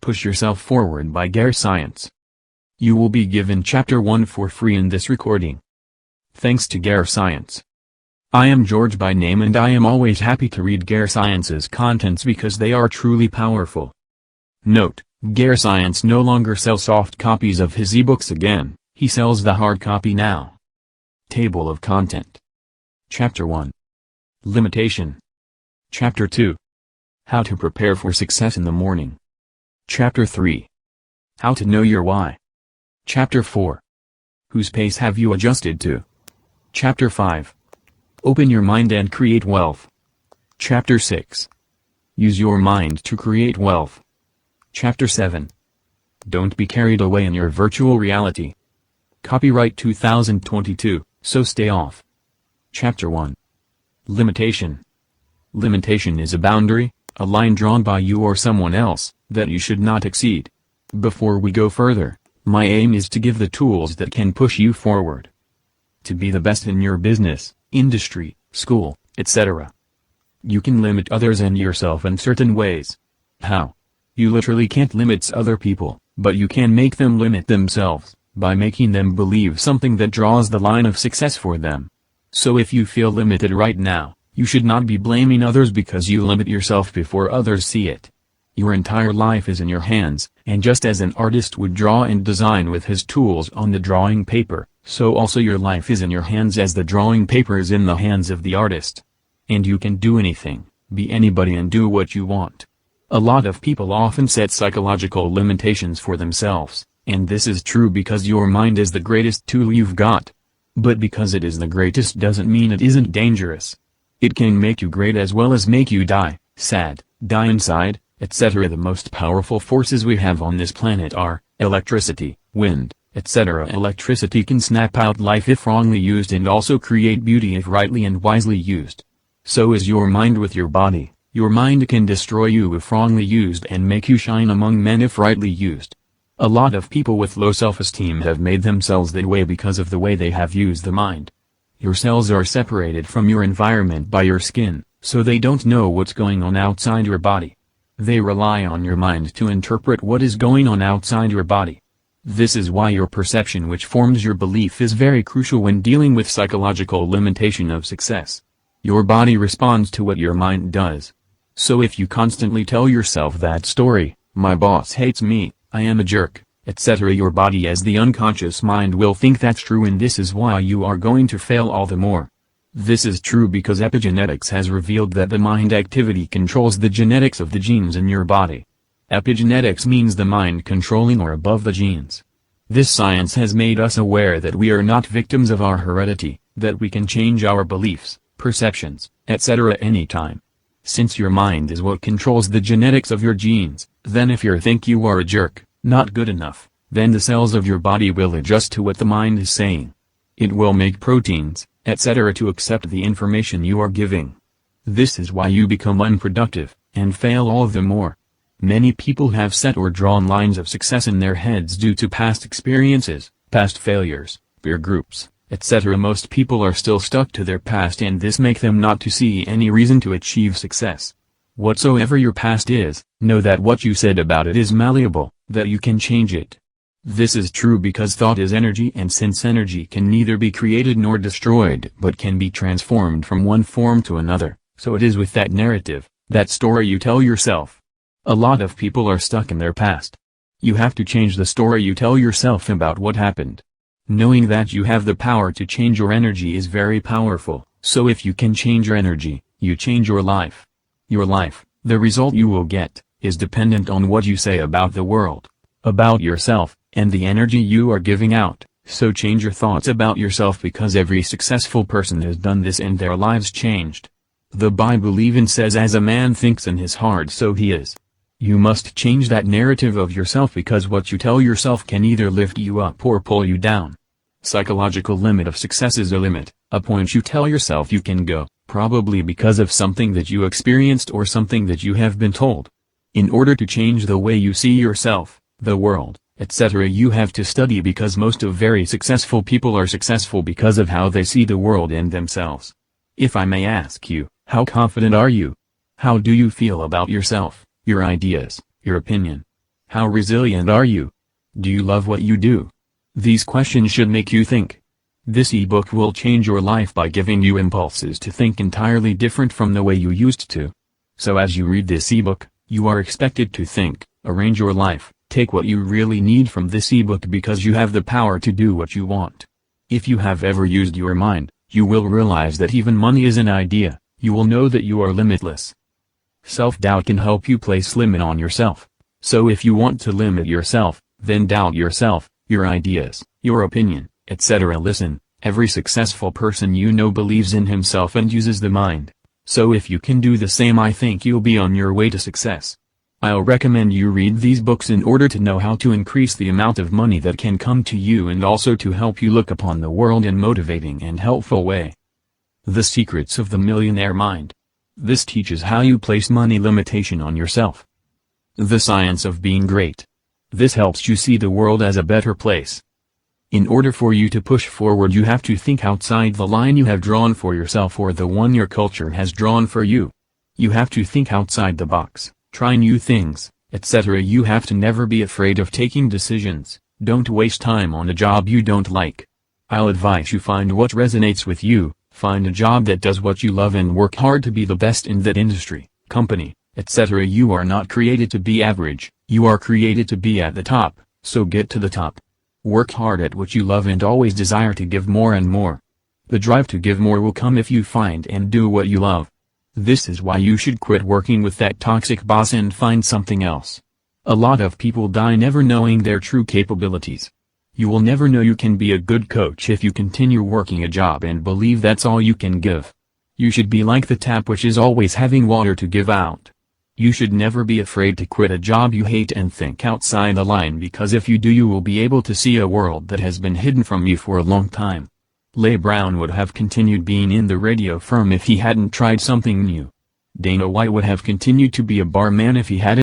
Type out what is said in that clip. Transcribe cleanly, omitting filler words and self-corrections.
Push Yourself Forward by Gare Science. You will be given Chapter 1 for free in this recording. Thanks to Gare Science. I am George by name and I am always happy to read Gare Science's contents because they are truly powerful. Note, Gare Science no longer sells soft copies of his ebooks again, he sells the hard copy now. Table of Content. Chapter 1. Limitation. Chapter 2. How to prepare for success in the morning. Chapter 3. How to know your why. Chapter 4. Whose pace have you adjusted to? Chapter 5. Open your mind and create wealth. Chapter 6. Use your mind to create wealth. Chapter 7. Don't be carried away in your virtual reality. Copyright 2022, so stay off. Chapter 1. Limitation. Limitation is a boundary, a line drawn by you or someone else, that you should not exceed. Before we go further, my aim is to give the tools that can push you forward. To be the best in your business, industry, school, etc. You can limit others and yourself in certain ways. How? You literally can't limit other people, but you can make them limit themselves, by making them believe something that draws the line of success for them. So if you feel limited right now, you should not be blaming others because you limit yourself before others see it. Your entire life is in your hands, and just as an artist would draw and design with his tools on the drawing paper, so also your life is in your hands as the drawing paper is in the hands of the artist. And you can do anything, be anybody and do what you want. A lot of people often set psychological limitations for themselves, and this is true because your mind is the greatest tool you've got. But because it is the greatest doesn't mean it isn't dangerous. It can make you great as well as make you die, sad, die inside, etc. The most powerful forces we have on this planet are electricity, wind, etc. Electricity can snap out life if wrongly used and also create beauty if rightly and wisely used. So is your mind with your body. Your mind can destroy you if wrongly used and make you shine among men if rightly used. A lot of people with low self-esteem have made themselves that way because of the way they have used the mind. Your cells are separated from your environment by your skin, so they don't know what's going on outside your body. They rely on your mind to interpret what is going on outside your body. This is why your perception, which forms your belief, is very crucial when dealing with psychological limitation of success. Your body responds to what your mind does. So if you constantly tell yourself that story, my boss hates me, I am a jerk, etc., your body as the unconscious mind will think that's true, and this is why you are going to fail all the more. This is true because epigenetics has revealed that the mind activity controls the genetics of the genes in your body. Epigenetics means the mind controlling or above the genes. This science has made us aware that we are not victims of our heredity, that we can change our beliefs, perceptions, etc. anytime. Since your mind is what controls the genetics of your genes, then if you think you are a jerk, not good enough, then the cells of your body will adjust to what the mind is saying. It will make proteins, etc. to accept the information you are giving. This is why you become unproductive, and fail all the more. Many people have set or drawn lines of success in their heads due to past experiences, past failures, peer groups, etc. Most people are still stuck to their past, and this makes them not to see any reason to achieve success. Whatsoever your past is, know that what you said about it is malleable, that you can change it. This is true because thought is energy, and since energy can neither be created nor destroyed but can be transformed from one form to another, so it is with that narrative, that story you tell yourself. A lot of people are stuck in their past. You have to change the story you tell yourself about what happened. Knowing that you have the power to change your energy is very powerful, so if you can change your energy, you change your life. Your life, the result you will get, is dependent on what you say about the world, about yourself, and the energy you are giving out. So change your thoughts about yourself because every successful person has done this and their lives changed. The Bible even says, as a man thinks in his heart so he is. You must change that narrative of yourself because what you tell yourself can either lift you up or pull you down. Psychological limit of success is a limit, a point you tell yourself you can go, probably because of something that you experienced or something that you have been told. In order to change the way you see yourself, the world, etc., you have to study because most of very successful people are successful because of how they see the world and themselves. If I may ask you, how confident are you? How do you feel about yourself, your ideas, your opinion? How resilient are you? Do you love what you do? These questions should make you think. This ebook will change your life by giving you impulses to think entirely different from the way you used to. So as you read this ebook, you are expected to think, arrange your life, take what you really need from this ebook because you have the power to do what you want. If you have ever used your mind, you will realize that even money is an idea. You will know that you are limitless. Self-doubt can help you place limit on yourself. So if you want to limit yourself, then doubt yourself, your ideas, your opinion, etc. Listen, every successful person you know believes in himself and uses the mind. So if you can do the same, I think you'll be on your way to success. I'll recommend you read these books in order to know how to increase the amount of money that can come to you and also to help you look upon the world in motivating and helpful way. The Secrets of the Millionaire Mind. This teaches how you place money limitation on yourself. The Science of Being Great. This helps you see the world as a better place. In order for you to push forward, you have to think outside the line you have drawn for yourself or the one your culture has drawn for you. You have to think outside the box, try new things, etc. You have to never be afraid of taking decisions. Don't waste time on a job you don't like. I'll advise you find what resonates with you. Find a job that does what you love and work hard to be the best in that industry, company, etc. You are not created to be average, you are created to be at the top, so get to the top. Work hard at what you love and always desire to give more and more. The drive to give more will come if you find and do what you love. This is why you should quit working with that toxic boss and find something else. A lot of people die never knowing their true capabilities. You will never know you can be a good coach if you continue working a job and believe that's all you can give. You should be like the tap which is always having water to give out. You should never be afraid to quit a job you hate and think outside the line, because if you do you will be able to see a world that has been hidden from you for a long time. Les Brown would have continued being in the radio firm if he hadn't tried something new. Dana White would have continued to be a barman if he hadn't